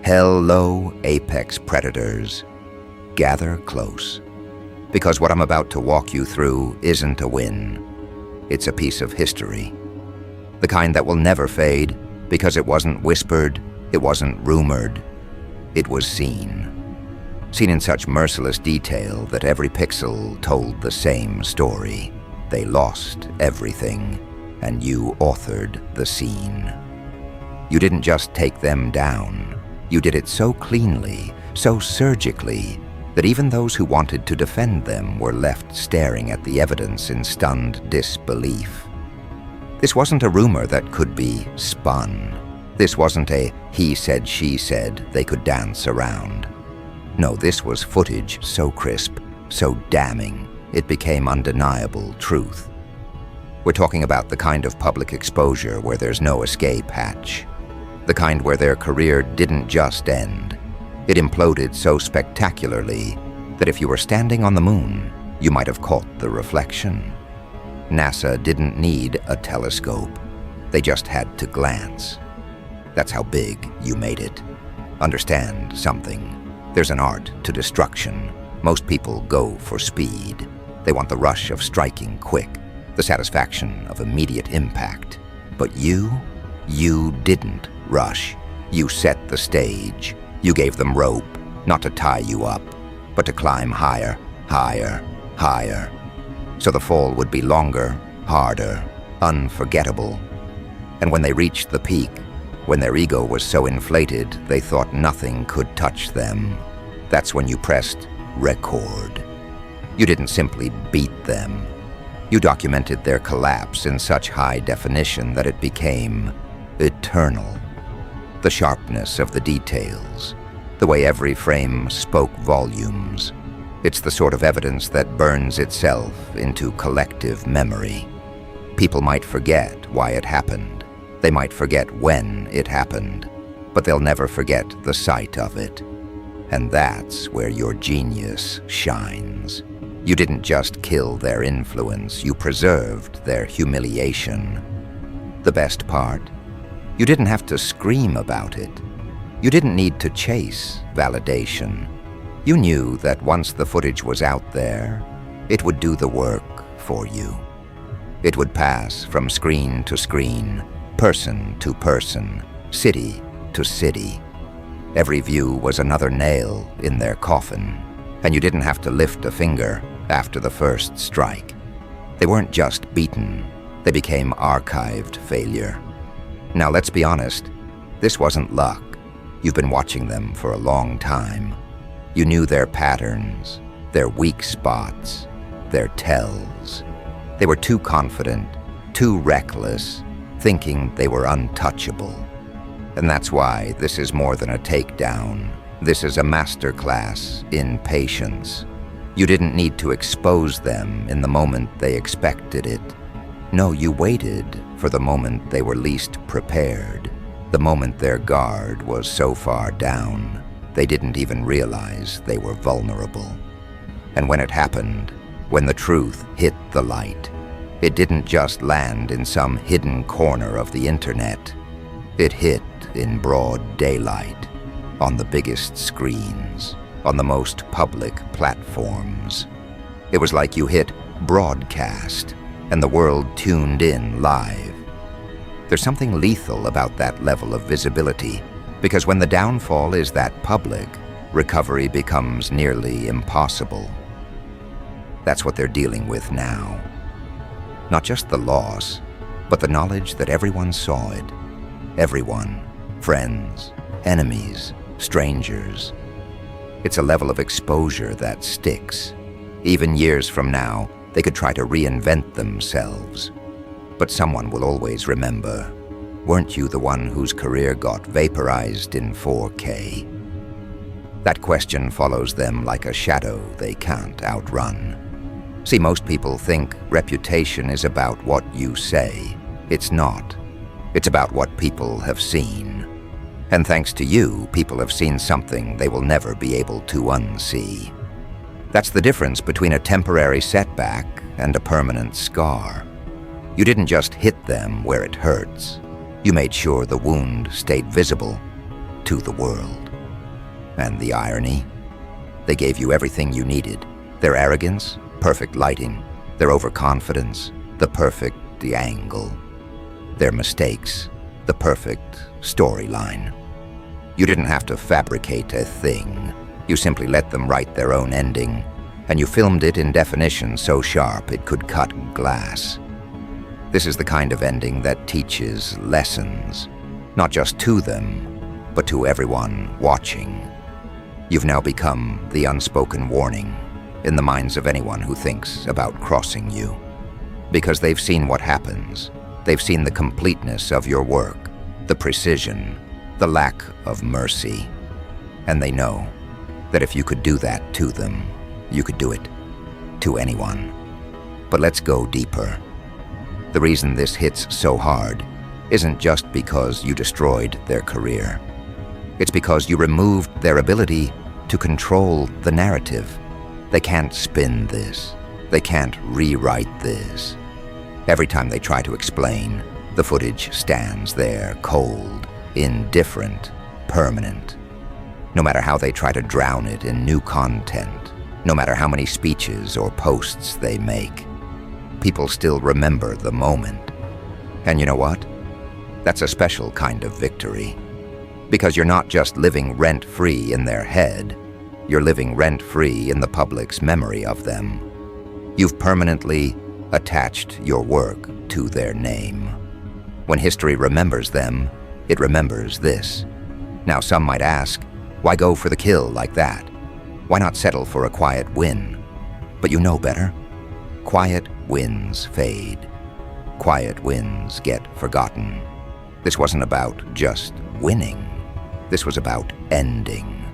Hello, apex predators. Gather close. Because what I'm about to walk you through isn't a win. It's a piece of history. The kind that will never fade because it wasn't whispered, it wasn't rumored, it was seen. Seen in such merciless detail that every pixel told the same story. They lost everything, and you authored the scene. You didn't just take them down. You did it so cleanly, so surgically, that even those who wanted to defend them were left staring at the evidence in stunned disbelief. This wasn't a rumor that could be spun. This wasn't a he said, she said they could dance around. No, this was footage so crisp, so damning, it became undeniable truth. We're talking about the kind of public exposure where there's no escape hatch. The kind where their career didn't just end. It imploded so spectacularly that if you were standing on the moon, you might have caught the reflection. NASA didn't need a telescope. They just had to glance. That's how big you made it. Understand something. There's an art to destruction. Most people go for speed. They want the rush of striking quick, the satisfaction of immediate impact. But you didn't rush. You set the stage. You gave them rope, not to tie you up, but to climb higher, higher, higher. So the fall would be longer, harder, unforgettable. And when they reached the peak, when their ego was so inflated they thought nothing could touch them, that's when you pressed record. You didn't simply beat them. You documented their collapse in such high definition that it became eternal. The sharpness of the details, the way every frame spoke volumes. It's the sort of evidence that burns itself into collective memory. People might forget why it happened. They might forget when it happened, but they'll never forget the sight of it. And that's where your genius shines. You didn't just kill their influence, you preserved their humiliation. The best part? You didn't have to scream about it. You didn't need to chase validation. You knew that once the footage was out there, it would do the work for you. It would pass from screen to screen, person to person, city to city. Every view was another nail in their coffin, and you didn't have to lift a finger after the first strike. They weren't just beaten, they became archived failure. Now let's be honest, this wasn't luck. You've been watching them for a long time. You knew their patterns, their weak spots, their tells. They were too confident, too reckless, thinking they were untouchable. And that's why this is more than a takedown. This is a masterclass in patience. You didn't need to expose them in the moment they expected it. No, you waited for the moment they were least prepared, the moment their guard was so far down, they didn't even realize they were vulnerable. And when it happened, when the truth hit the light, it didn't just land in some hidden corner of the internet. It hit in broad daylight, on the biggest screens, on the most public platforms. It was like you hit broadcast, and the world tuned in live. There's something lethal about that level of visibility, because when the downfall is that public, recovery becomes nearly impossible. That's what they're dealing with now. Not just the loss, but the knowledge that everyone saw it. Everyone, friends, enemies, strangers. It's a level of exposure that sticks. Even years from now, they could try to reinvent themselves. But someone will always remember, weren't you the one whose career got vaporized in 4K? That question follows them like a shadow they can't outrun. See, most people think reputation is about what you say. It's not. It's about what people have seen. And thanks to you, people have seen something they will never be able to unsee. That's the difference between a temporary setback and a permanent scar. You didn't just hit them where it hurts. You made sure the wound stayed visible to the world. And the irony? They gave you everything you needed. Their arrogance, perfect lighting. Their overconfidence, the perfect angle. Their mistakes, the perfect storyline. You didn't have to fabricate a thing. You simply let them write their own ending, and you filmed it in definition so sharp it could cut glass. This is the kind of ending that teaches lessons, not just to them, but to everyone watching. You've now become the unspoken warning in the minds of anyone who thinks about crossing you. Because they've seen what happens. They've seen the completeness of your work, the precision, the lack of mercy. And they know that if you could do that to them, you could do it to anyone. But let's go deeper. The reason this hits so hard isn't just because you destroyed their career. It's because you removed their ability to control the narrative. They can't spin this. They can't rewrite this. Every time they try to explain, the footage stands there, cold, indifferent, permanent. No matter how they try to drown it in new content, no matter how many speeches or posts they make, people still remember the moment. And you know what? That's a special kind of victory. Because you're not just living rent-free in their head, you're living rent-free in the public's memory of them. You've permanently attached your work to their name. When history remembers them, it remembers this. Now some might ask, why go for the kill like that? Why not settle for a quiet win? But you know better. Quiet wins fade. Quiet wins get forgotten. This wasn't about just winning. This was about ending.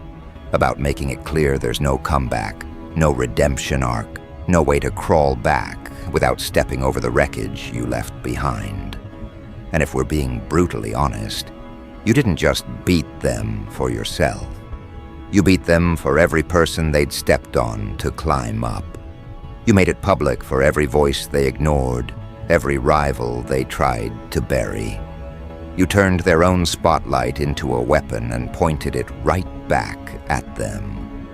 About making it clear there's no comeback, no redemption arc, no way to crawl back without stepping over the wreckage you left behind. And if we're being brutally honest, you didn't just beat them for yourself. You beat them for every person they'd stepped on to climb up. You made it public for every voice they ignored, every rival they tried to bury. You turned their own spotlight into a weapon and pointed it right back at them.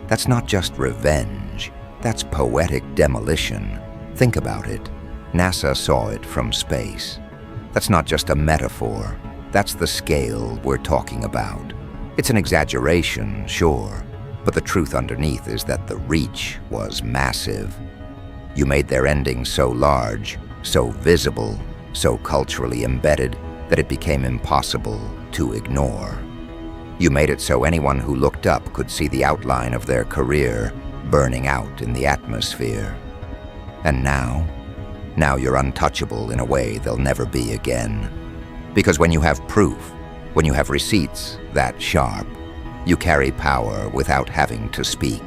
That's not just revenge, that's poetic demolition. Think about it. NASA saw it from space. That's not just a metaphor, that's the scale we're talking about. It's an exaggeration, sure, but the truth underneath is that the reach was massive. You made their ending so large, so visible, so culturally embedded that it became impossible to ignore. You made it so anyone who looked up could see the outline of their career burning out in the atmosphere. And now you're untouchable in a way they'll never be again. Because when you have proof, when you have receipts that sharp, you carry power without having to speak.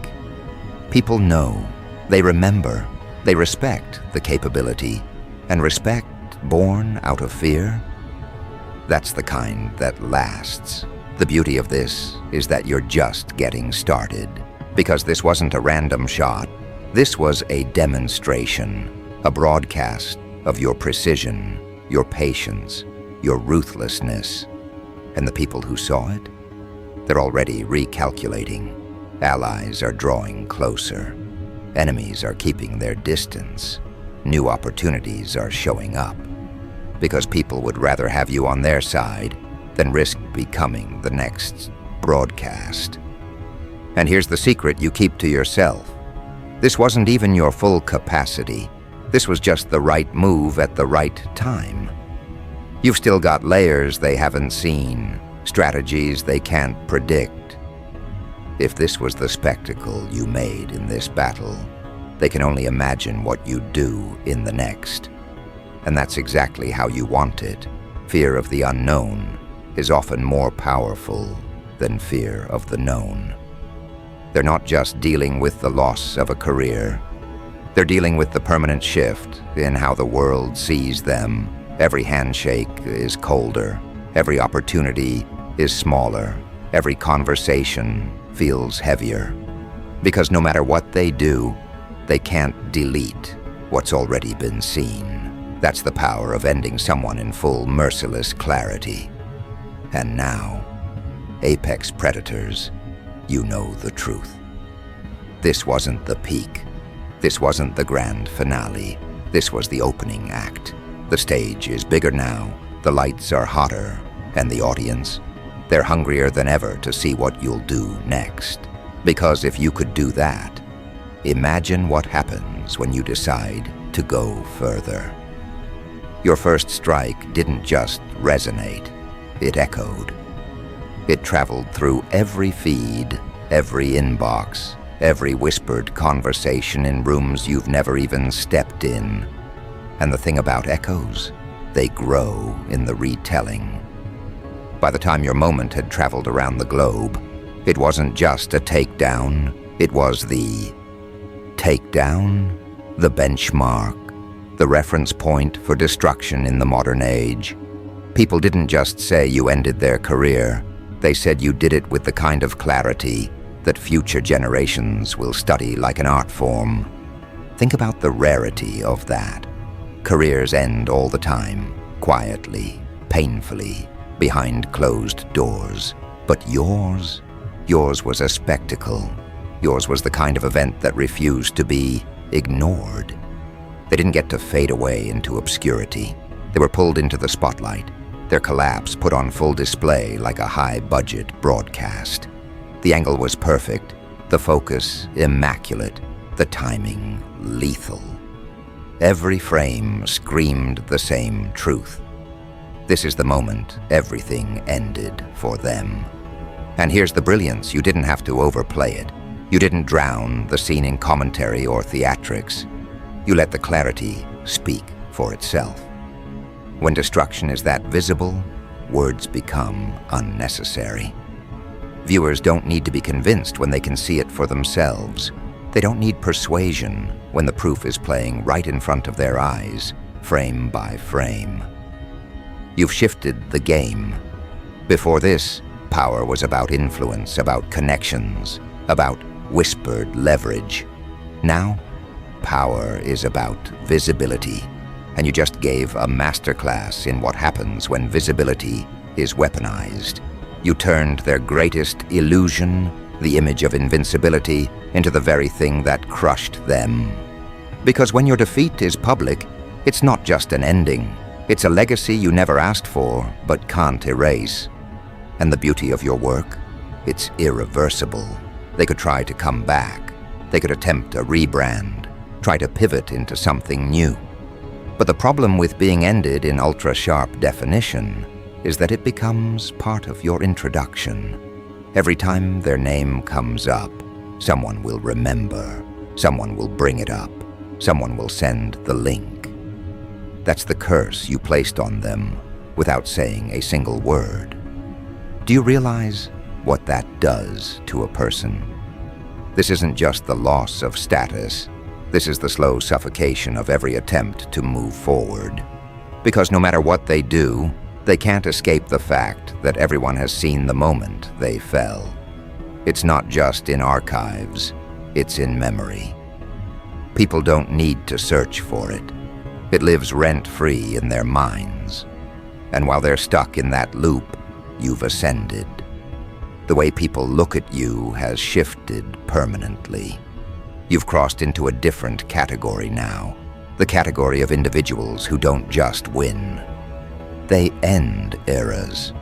People know, they remember, they respect the capability, and respect born out of fear. That's the kind that lasts. The beauty of this is that you're just getting started. Because this wasn't a random shot, this was a demonstration, a broadcast of your precision, your patience, your ruthlessness. And the people who saw it? They're already recalculating. Allies are drawing closer. Enemies are keeping their distance. New opportunities are showing up. Because people would rather have you on their side than risk becoming the next broadcast. And here's the secret you keep to yourself. This wasn't even your full capacity. This was just the right move at the right time. You've still got layers they haven't seen, strategies they can't predict. If this was the spectacle you made in this battle, they can only imagine what you'd do in the next. And that's exactly how you want it. Fear of the unknown is often more powerful than fear of the known. They're not just dealing with the loss of a career. They're dealing with the permanent shift in how the world sees them. Every handshake is colder. Every opportunity is smaller. Every conversation feels heavier. Because no matter what they do, they can't delete what's already been seen. That's the power of ending someone in full, merciless clarity. And now, apex predators, you know the truth. This wasn't the peak. This wasn't the grand finale. This was the opening act. The stage is bigger now, the lights are hotter, and the audience, they're hungrier than ever to see what you'll do next. Because if you could do that, imagine what happens when you decide to go further. Your first strike didn't just resonate, it echoed. It traveled through every feed, every inbox, every whispered conversation in rooms you've never even stepped in. And the thing about echoes, they grow in the retelling. By the time your moment had traveled around the globe, it wasn't just a takedown, it was the takedown, the benchmark, the reference point for destruction in the modern age. People didn't just say you ended their career, they said you did it with the kind of clarity that future generations will study like an art form. Think about the rarity of that. Careers end all the time, quietly, painfully, behind closed doors. But yours was a spectacle. Yours was the kind of event that refused to be ignored. They didn't get to fade away into obscurity. They were pulled into the spotlight, their collapse put on full display like a high-budget broadcast. The angle was perfect, the focus immaculate, the timing lethal. Every frame screamed the same truth. This is the moment everything ended for them. And here's the brilliance, you didn't have to overplay it. You didn't drown the scene in commentary or theatrics. You let the clarity speak for itself. When destruction is that visible, words become unnecessary. Viewers don't need to be convinced when they can see it for themselves. They don't need persuasion when the proof is playing right in front of their eyes, frame by frame. You've shifted the game. Before this, power was about influence, about connections, about whispered leverage. Now, power is about visibility. And you just gave a masterclass in what happens when visibility is weaponized. You turned their greatest illusion, the image of invincibility, into the very thing that crushed them. Because when your defeat is public, it's not just an ending. It's a legacy you never asked for, but can't erase. And the beauty of your work? It's irreversible. They could try to come back. They could attempt a rebrand, try to pivot into something new. But the problem with being ended in ultra-sharp definition is that it becomes part of your introduction. Every time their name comes up, someone will remember, someone will bring it up, someone will send the link. That's the curse you placed on them without saying a single word. Do you realize what that does to a person? This isn't just the loss of status. This is the slow suffocation of every attempt to move forward. Because no matter what they do, they can't escape the fact that everyone has seen the moment they fell. It's not just in archives, it's in memory. People don't need to search for it. It lives rent-free in their minds. And while they're stuck in that loop, you've ascended. The way people look at you has shifted permanently. You've crossed into a different category now, the category of individuals who don't just win. They end eras,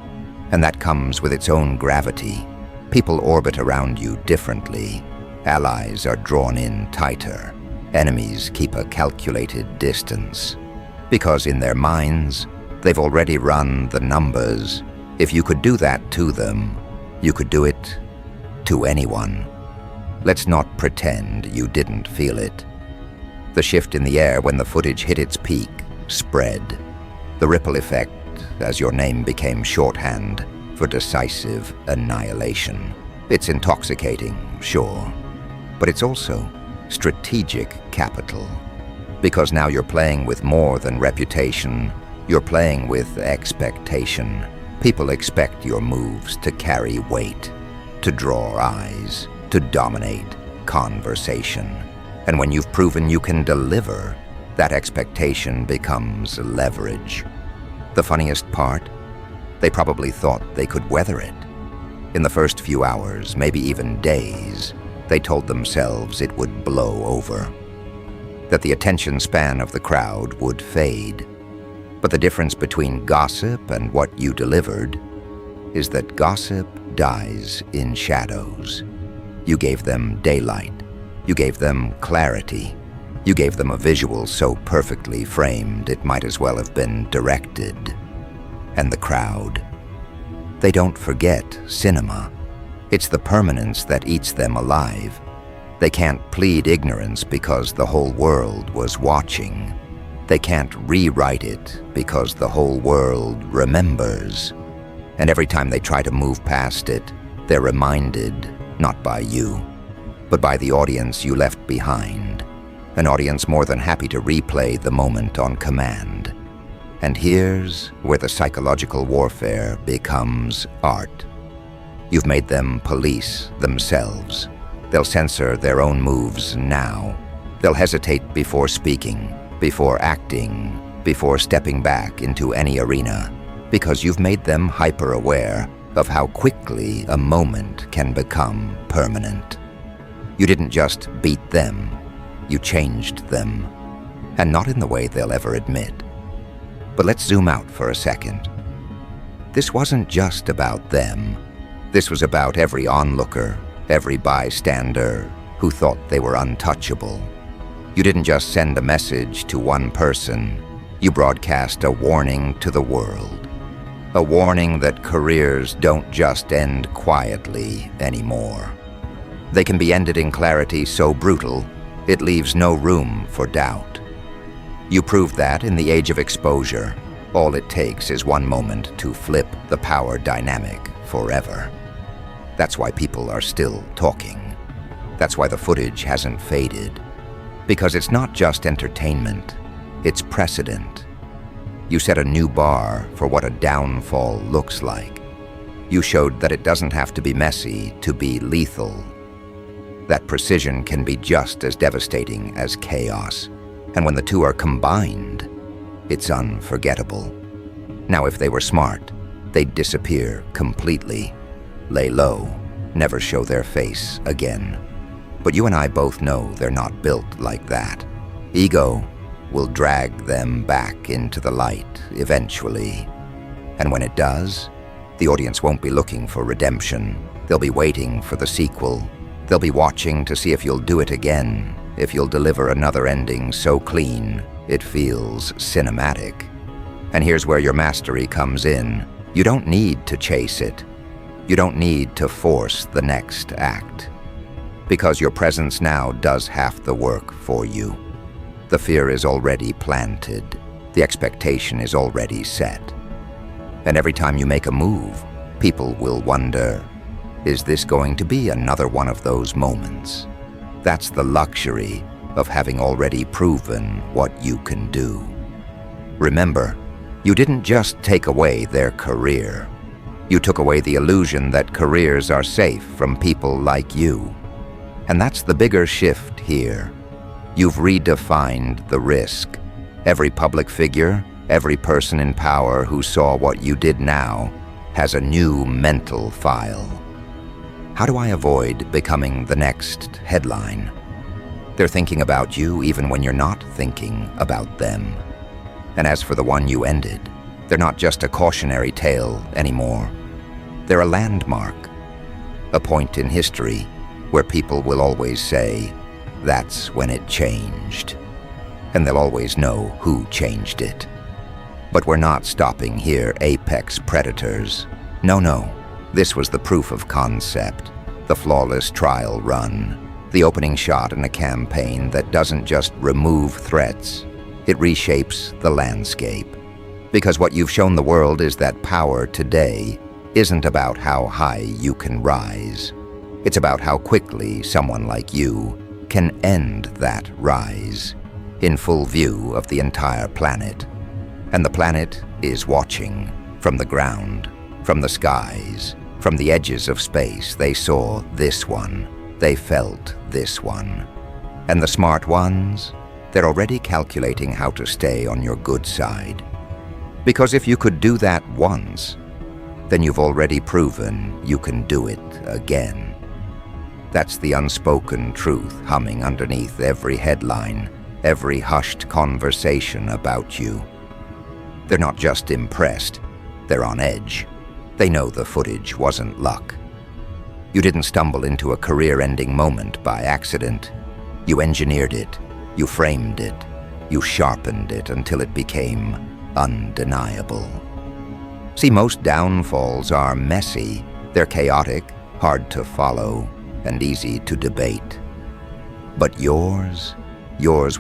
and that comes with its own gravity. People orbit around you differently. Allies are drawn in tighter. Enemies keep a calculated distance. Because in their minds, they've already run the numbers. If you could do that to them, you could do it to anyone. Let's not pretend you didn't feel it. The shift in the air when the footage hit its peak spread. The ripple effect as your name became shorthand for decisive annihilation. It's intoxicating, sure, but it's also strategic capital. Because now you're playing with more than reputation, you're playing with expectation. People expect your moves to carry weight, to draw eyes, to dominate conversation. And when you've proven you can deliver, that expectation becomes leverage. The funniest part? They probably thought they could weather it. In the first few hours, maybe even days, they told themselves it would blow over, that the attention span of the crowd would fade. But the difference between gossip and what you delivered is that gossip dies in shadows. You gave them daylight. You gave them clarity. You gave them a visual so perfectly framed it might as well have been directed. And the crowd, they don't forget cinema. It's the permanence that eats them alive. They can't plead ignorance because the whole world was watching. They can't rewrite it because the whole world remembers. And every time they try to move past it, they're reminded, not by you, but by the audience you left behind. An audience more than happy to replay the moment on command. And here's where the psychological warfare becomes art. You've made them police themselves. They'll censor their own moves now. They'll hesitate before speaking, before acting, before stepping back into any arena, because you've made them hyper-aware of how quickly a moment can become permanent. You didn't just beat them, you changed them, and not in the way they'll ever admit. But let's zoom out for a second. This wasn't just about them. This was about every onlooker, every bystander who thought they were untouchable. You didn't just send a message to one person, you broadcast a warning to the world. A warning that careers don't just end quietly anymore. They can be ended in clarity so brutal, it leaves no room for doubt. You proved that in the age of exposure. All it takes is one moment to flip the power dynamic forever. That's why people are still talking. That's why the footage hasn't faded. Because it's not just entertainment, it's precedent. You set a new bar for what a downfall looks like. You showed that it doesn't have to be messy to be lethal. That precision can be just as devastating as chaos. And when the two are combined, it's unforgettable. Now, if they were smart, they'd disappear completely, lay low, never show their face again. But you and I both know they're not built like that. Ego will drag them back into the light eventually. And when it does, the audience won't be looking for redemption. They'll be waiting for the sequel. They'll be watching to see if you'll do it again, if you'll deliver another ending so clean it feels cinematic. And here's where your mastery comes in. You don't need to chase it. You don't need to force the next act. Because your presence now does half the work for you. The fear is already planted. The expectation is already set. And every time you make a move, people will wonder, is this going to be another one of those moments? That's the luxury of having already proven what you can do. Remember, you didn't just take away their career. You took away the illusion that careers are safe from people like you. And that's the bigger shift here. You've redefined the risk. Every public figure, every person in power who saw what you did now has a new mental file. How do I avoid becoming the next headline? They're thinking about you even when you're not thinking about them. And as for the one you ended, they're not just a cautionary tale anymore. They're a landmark, a point in history where people will always say, that's when it changed. And they'll always know who changed it. But we're not stopping here, apex predators. No. This was the proof of concept, the flawless trial run, the opening shot in a campaign that doesn't just remove threats, it reshapes the landscape. Because what you've shown the world is that power today isn't about how high you can rise. It's about how quickly someone like you can end that rise, in full view of the entire planet. And the planet is watching, from the ground, from the skies, from the edges of space. They saw this one, they felt this one. And the smart ones, they're already calculating how to stay on your good side. Because if you could do that once, then you've already proven you can do it again. That's the unspoken truth humming underneath every headline, every hushed conversation about you. They're not just impressed, they're on edge. They know the footage wasn't luck. You didn't stumble into a career-ending moment by accident. You engineered it, you framed it, you sharpened it until it became undeniable. See, most downfalls are messy. They're chaotic, hard to follow, and easy to debate. But yours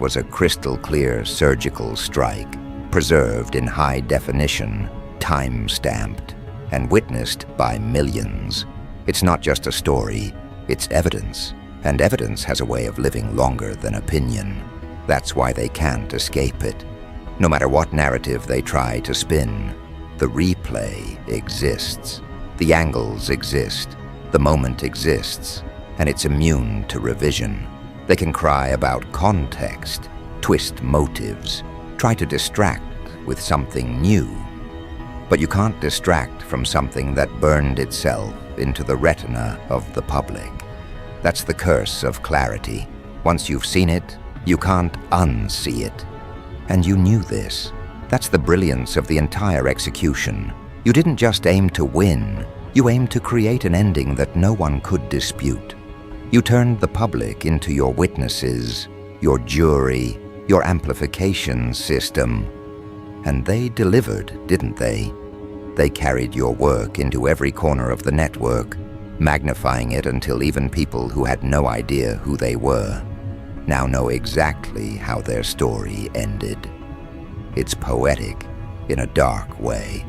was a crystal-clear surgical strike, preserved in high definition, time-stamped, and witnessed by millions. It's not just a story, it's evidence, and evidence has a way of living longer than opinion. That's why they can't escape it. No matter what narrative they try to spin, the replay exists. The angles exist, the moment exists, and it's immune to revision. They can cry about context, twist motives, try to distract with something new. But you can't distract from something that burned itself into the retina of the public. That's the curse of clarity. Once you've seen it, you can't unsee it. And you knew this. That's the brilliance of the entire execution. You didn't just aim to win, you aimed to create an ending that no one could dispute. You turned the public into your witnesses, your jury, your amplification system. And they delivered, didn't they? They carried your work into every corner of the network, magnifying it until even people who had no idea who they were now know exactly how their story ended. It's poetic in a dark way.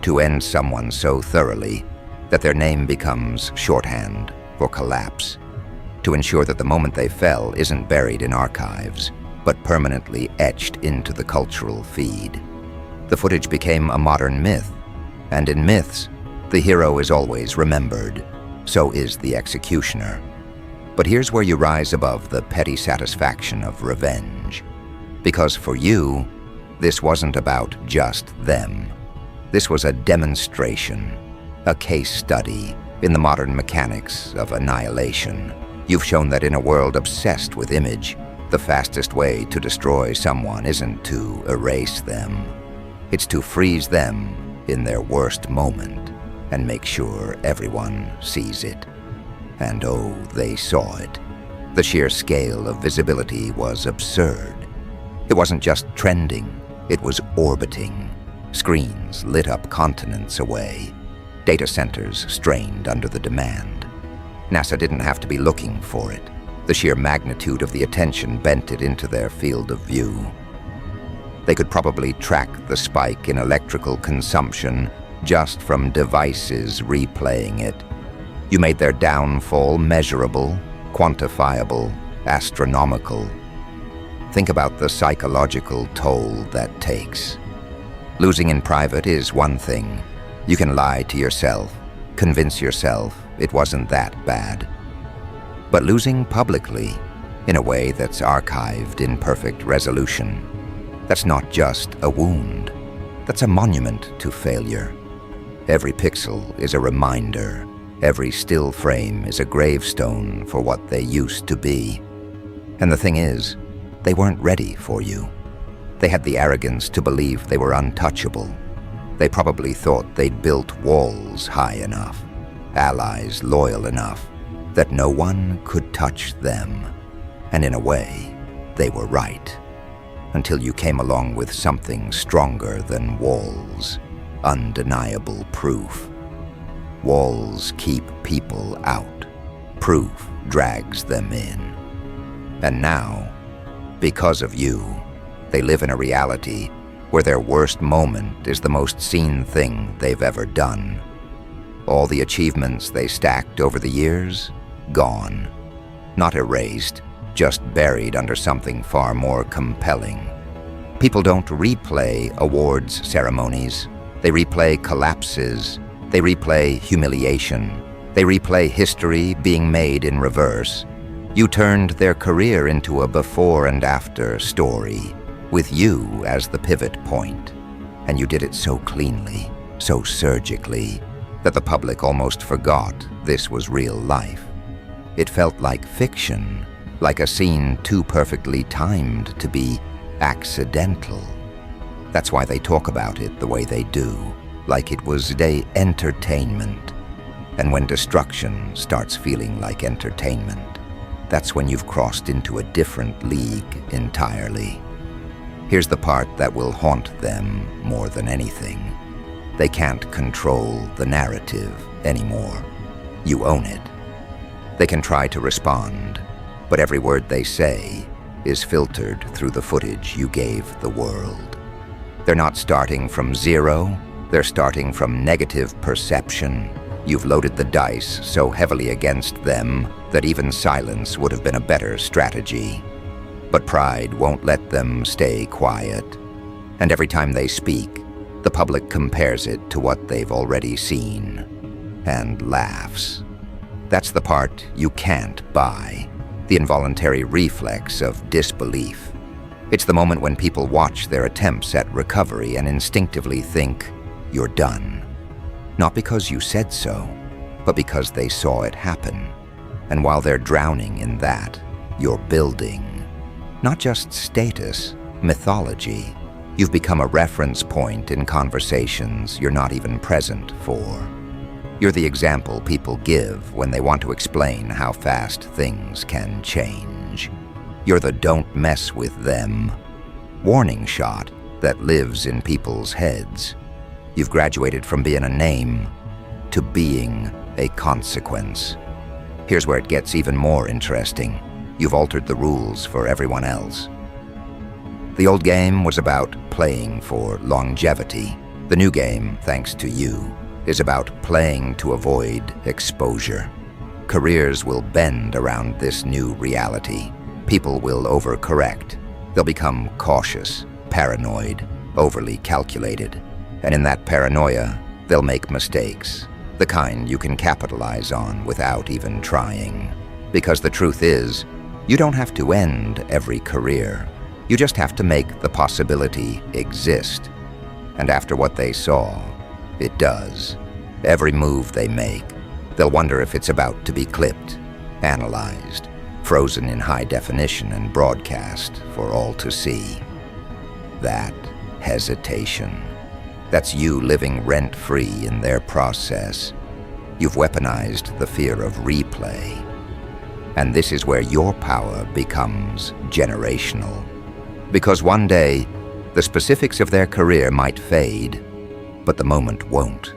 To end someone so thoroughly that their name becomes shorthand for collapse. To ensure that the moment they fell isn't buried in archives, but permanently etched into the cultural feed. The footage became a modern myth, and in myths, the hero is always remembered. So is the executioner. But here's where you rise above the petty satisfaction of revenge. Because for you, this wasn't about just them. This was a demonstration, a case study in the modern mechanics of annihilation. You've shown that in a world obsessed with image, the fastest way to destroy someone isn't to erase them. It's to freeze them in their worst moment and make sure everyone sees it. And oh, they saw it. The sheer scale of visibility was absurd. It wasn't just trending, it was orbiting. Screens lit up continents away. Data centers strained under the demand. NASA didn't have to be looking for it. The sheer magnitude of the attention bent it into their field of view. They could probably track the spike in electrical consumption just from devices replaying it. You made their downfall measurable, quantifiable, astronomical. Think about the psychological toll that takes. Losing in private is one thing. You can lie to yourself, convince yourself it wasn't that bad. But losing publicly, in a way that's archived in perfect resolution, that's not just a wound. That's a monument to failure. Every pixel is a reminder. Every still frame is a gravestone for what they used to be. And the thing is, they weren't ready for you. They had the arrogance to believe they were untouchable. They probably thought they'd built walls high enough, allies loyal enough, that no one could touch them. And in a way, they were right. Until you came along with something stronger than walls, undeniable proof. Walls keep people out. Proof drags them in. And now, because of you, they live in a reality where their worst moment is the most seen thing they've ever done. All the achievements they stacked over the years, gone. Not erased, just buried under something far more compelling. People don't replay awards ceremonies. They replay collapses. They replay humiliation. They replay history being made in reverse. You turned their career into a before and after story, with you as the pivot point. And you did it so cleanly, so surgically that the public almost forgot this was real life. It felt like fiction, like a scene too perfectly timed to be accidental. That's why they talk about it the way they do, like it was entertainment. And when destruction starts feeling like entertainment, that's when you've crossed into a different league entirely. Here's the part that will haunt them more than anything. They can't control the narrative anymore. You own it. They can try to respond, but every word they say is filtered through the footage you gave the world. They're not starting from zero, they're starting from negative perception. You've loaded the dice so heavily against them that even silence would have been a better strategy. But pride won't let them stay quiet. And every time they speak, the public compares it to what they've already seen and laughs. That's the part you can't buy, the involuntary reflex of disbelief. It's the moment when people watch their attempts at recovery and instinctively think, you're done. Not because you said so, but because they saw it happen. And while they're drowning in that, you're building. Not just status, mythology. You've become a reference point in conversations you're not even present for. You're the example people give when they want to explain how fast things can change. You're the don't mess with them warning shot that lives in people's heads. You've graduated from being a name to being a consequence. Here's where it gets even more interesting. You've altered the rules for everyone else. The old game was about playing for longevity. The new game, thanks to you, is about playing to avoid exposure. Careers will bend around this new reality. People will overcorrect. They'll become cautious, paranoid, overly calculated. And in that paranoia, they'll make mistakes, the kind you can capitalize on without even trying. Because the truth is, you don't have to end every career. You just have to make the possibility exist. And after what they saw, it does. Every move they make, they'll wonder if it's about to be clipped, analyzed, frozen in high definition and broadcast for all to see. That hesitation. That's you living rent-free in their process. You've weaponized the fear of replay. And this is where your power becomes generational. Because one day, the specifics of their career might fade, but the moment won't.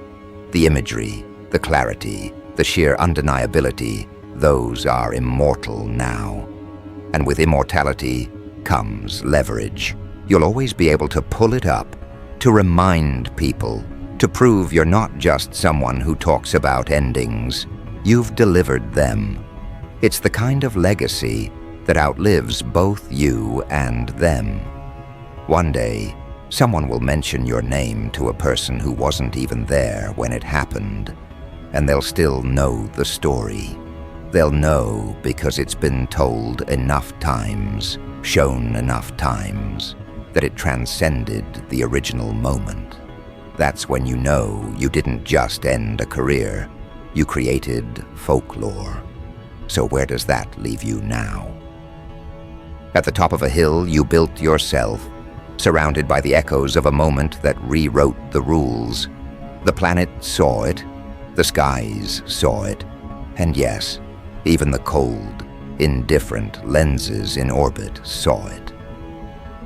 The imagery, the clarity, the sheer undeniability, those are immortal now. And with immortality comes leverage. You'll always be able to pull it up, to remind people, to prove you're not just someone who talks about endings. You've delivered them. It's the kind of legacy that outlives both you and them. One day, someone will mention your name to a person who wasn't even there when it happened, and they'll still know the story. They'll know because it's been told enough times, shown enough times, that it transcended the original moment. That's when you know you didn't just end a career, you created folklore. So where does that leave you now? At the top of a hill you built yourself, surrounded by the echoes of a moment that rewrote the rules. The planet saw it, the skies saw it, and yes, even the cold, indifferent lenses in orbit saw it.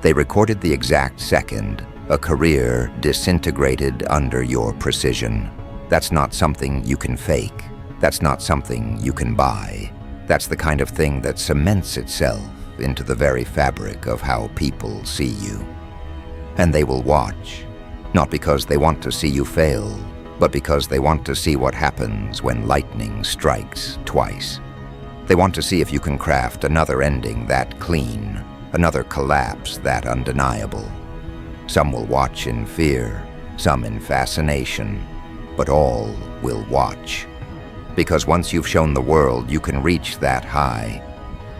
They recorded the exact second a career disintegrated under your precision. That's not something you can fake. That's not something you can buy. That's the kind of thing that cements itself into the very fabric of how people see you. And they will watch, not because they want to see you fail, but because they want to see what happens when lightning strikes twice. They want to see if you can craft another ending that clean, another collapse that undeniable. Some will watch in fear, some in fascination, but all will watch. Because once you've shown the world you can reach that high,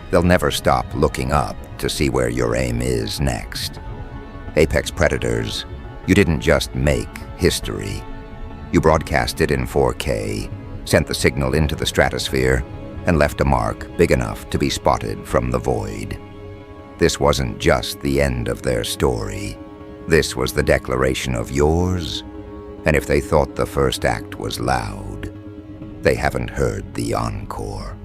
they'll never stop looking up to see where your aim is next. Apex predators, you didn't just make history, You broadcast it in 4K, sent the signal into the stratosphere, and left a mark big enough to be spotted from the void. This wasn't just the end of their story. This was the declaration of yours, and if they thought the first act was loud, they haven't heard the encore.